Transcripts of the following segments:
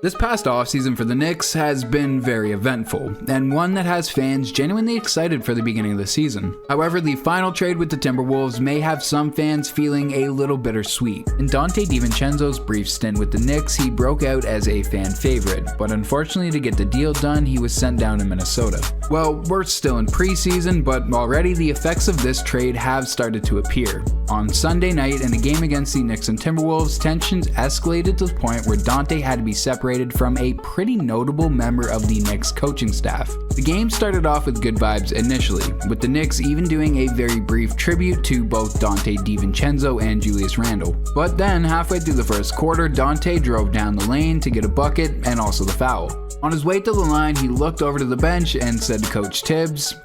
This past offseason for the Knicks has been very eventful, and one that has fans genuinely excited for the beginning of the season. However, the final trade with the Timberwolves may have some fans feeling a little bittersweet. In Donte DiVincenzo's brief stint with the Knicks, he broke out as a fan favorite, but unfortunately to get the deal done, he was sent down to Minnesota. Well, we're still in preseason, but already the effects of this trade have started to appear. On Sunday night, in a game against the Knicks and Timberwolves, tensions escalated to the point where Donte had to be separated from a pretty notable member of the Knicks coaching staff. The game started off with good vibes initially, with the Knicks even doing a very brief tribute to both Donte DiVincenzo and Julius Randle. But then, halfway through the first quarter, Donte drove down the lane to get a bucket and also the foul. On his way to the line, he looked over to the bench and said to Coach Tibbs.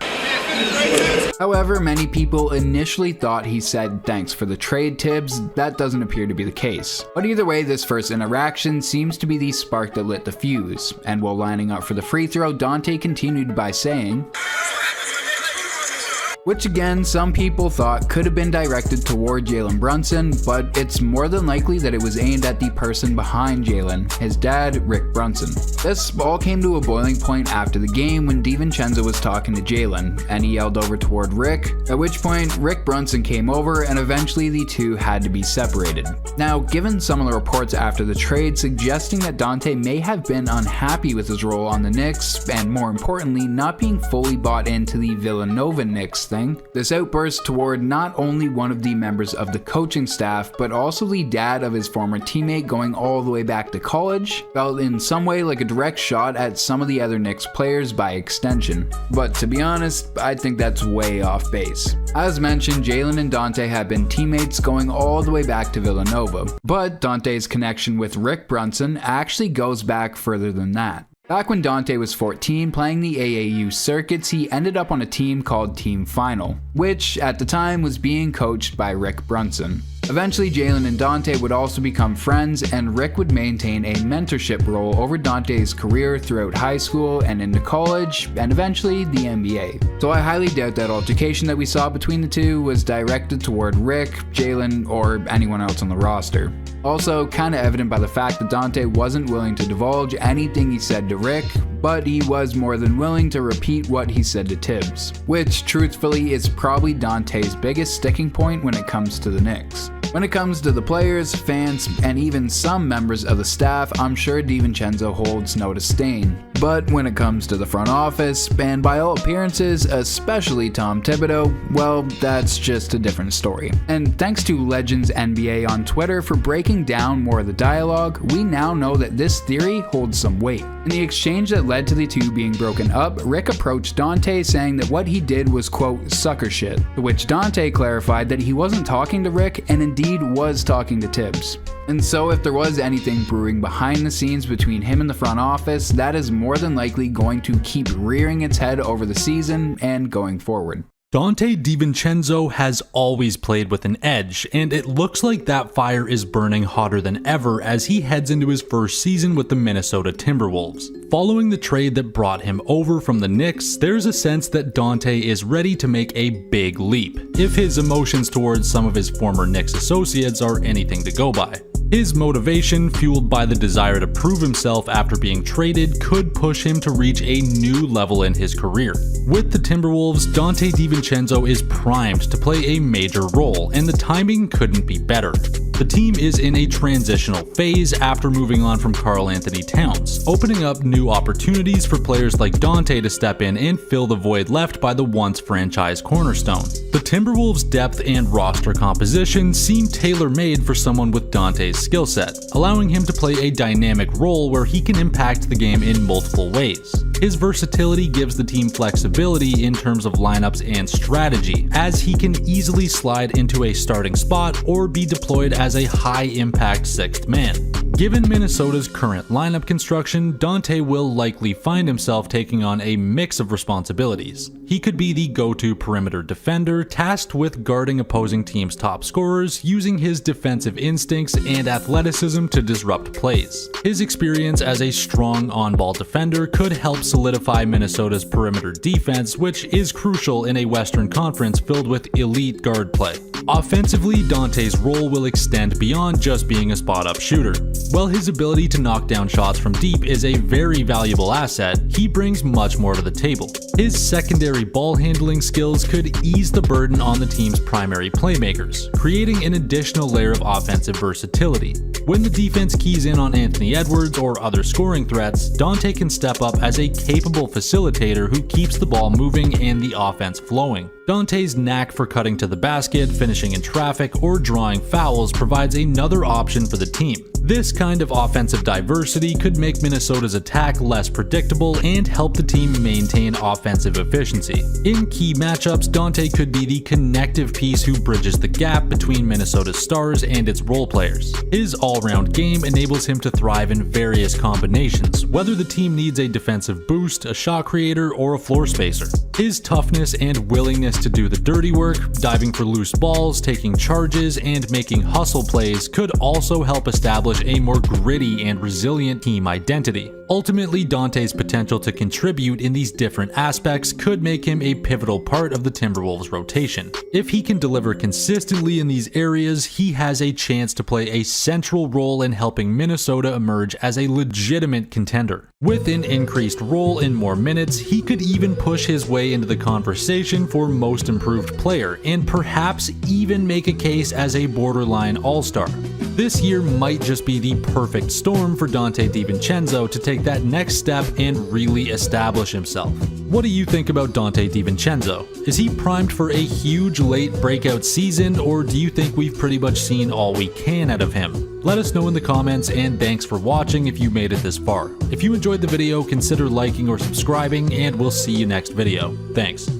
However, many people initially thought he said thanks for the trade, Tibbs. That doesn't appear to be the case. But either way, this first interaction seems to be the spark that lit the fuse, and while lining up for the free throw, Donte continued by saying, which again, some people thought could have been directed toward Jalen Brunson, but it's more than likely that it was aimed at the person behind Jalen, his dad, Rick Brunson. This all came to a boiling point after the game when DiVincenzo was talking to Jalen, and he yelled over toward Rick, at which point Rick Brunson came over and eventually the two had to be separated. Now, given some of the reports after the trade suggesting that Donte may have been unhappy with his role on the Knicks, and more importantly, not being fully bought into the Villanova Knicks thing, this outburst toward not only one of the members of the coaching staff, but also the dad of his former teammate going all the way back to college, felt in some way like a direct shot at some of the other Knicks players by extension. But to be honest, I think that's way off base. As mentioned, Jalen and Donte have been teammates going all the way back to Villanova, but Donte's connection with Rick Brunson actually goes back further than that. Back when Donte was 14 playing the AAU circuits, he ended up on a team called Team Final, which at the time was being coached by Rick Brunson. Eventually, Jalen and Donte would also become friends, and Rick would maintain a mentorship role over Donte's career throughout high school and into college, and eventually the NBA. So I highly doubt that altercation that we saw between the two was directed toward Rick, Jalen, or anyone else on the roster. Also, kinda evident by the fact that Donte wasn't willing to divulge anything he said to Rick, but he was more than willing to repeat what he said to Tibbs, which truthfully is probably Donte's biggest sticking point when it comes to the Knicks. When it comes to the players, fans, and even some members of the staff, I'm sure DiVincenzo holds no disdain. But when it comes to the front office, and by all appearances, especially Tom Thibodeau, well, that's just a different story. And thanks to Legends NBA on Twitter for breaking down more of the dialogue, we now know that this theory holds some weight. In the exchange that led to the two being broken up, Rick approached Donte saying that what he did was quote, sucker shit, to which Donte clarified that he wasn't talking to Rick and indeed was talking to Tibbs. And so if there was anything brewing behind the scenes between him and the front office, that is more than likely going to keep rearing its head over the season and going forward. Donte DiVincenzo has always played with an edge, and it looks like that fire is burning hotter than ever as he heads into his first season with the Minnesota Timberwolves. Following the trade that brought him over from the Knicks, there's a sense that Donte is ready to make a big leap, if his emotions towards some of his former Knicks associates are anything to go by. His motivation, fueled by the desire to prove himself after being traded, could push him to reach a new level in his career. With the Timberwolves, Donte DiVincenzo is primed to play a major role, and the timing couldn't be better. The team is in a transitional phase after moving on from Karl Anthony Towns, opening up new opportunities for players like Donte to step in and fill the void left by the once franchise cornerstone. The Timberwolves' depth and roster composition seem tailor-made for someone with Donte's skill set, allowing him to play a dynamic role where he can impact the game in multiple ways. His versatility gives the team flexibility in terms of lineups and strategy, as he can easily slide into a starting spot or be deployed as a high-impact sixth man. Given Minnesota's current lineup construction, Donte will likely find himself taking on a mix of responsibilities. He could be the go-to perimeter defender, tasked with guarding opposing teams' top scorers, using his defensive instincts and athleticism to disrupt plays. His experience as a strong on-ball defender could help solidify Minnesota's perimeter defense, which is crucial in a Western Conference filled with elite guard play. Offensively, Dante's role will extend beyond just being a spot-up shooter. While his ability to knock down shots from deep is a very valuable asset, he brings much more to the table. His secondary ball handling skills could ease the burden on the team's primary playmakers, creating an additional layer of offensive versatility. When the defense keys in on Anthony Edwards or other scoring threats, Dante can step up as a capable facilitator who keeps the ball moving and the offense flowing. Dante's knack for cutting to the basket, finishing in traffic, or drawing fouls provides another option for the team. This kind of offensive diversity could make Minnesota's attack less predictable and help the team maintain offensive efficiency. In key matchups, Dante could be the connective piece who bridges the gap between Minnesota's stars and its role players. His all-round game enables him to thrive in various combinations, whether the team needs a defensive boost, a shot creator, or a floor spacer. His toughness and willingness to do the dirty work, diving for loose balls, taking charges, and making hustle plays could also help establish a more gritty and resilient team identity. Ultimately, Dante's potential to contribute in these different aspects could make him a pivotal part of the Timberwolves rotation. If he can deliver consistently in these areas, he has a chance to play a central role in helping Minnesota emerge as a legitimate contender. With an increased role in more minutes, he could even push his way into the conversation for most improved player, and perhaps even make a case as a borderline all-star. This year might just be the perfect storm for Dante DiVincenzo to take that next step and really establish himself. What do you think about Dante DiVincenzo? Is he primed for a huge late breakout season, or do you think we've pretty much seen all we can out of him? Let us know in the comments, and thanks for watching if you made it this far. If you enjoyed the video, consider liking or subscribing, and we'll see you next video. Thanks.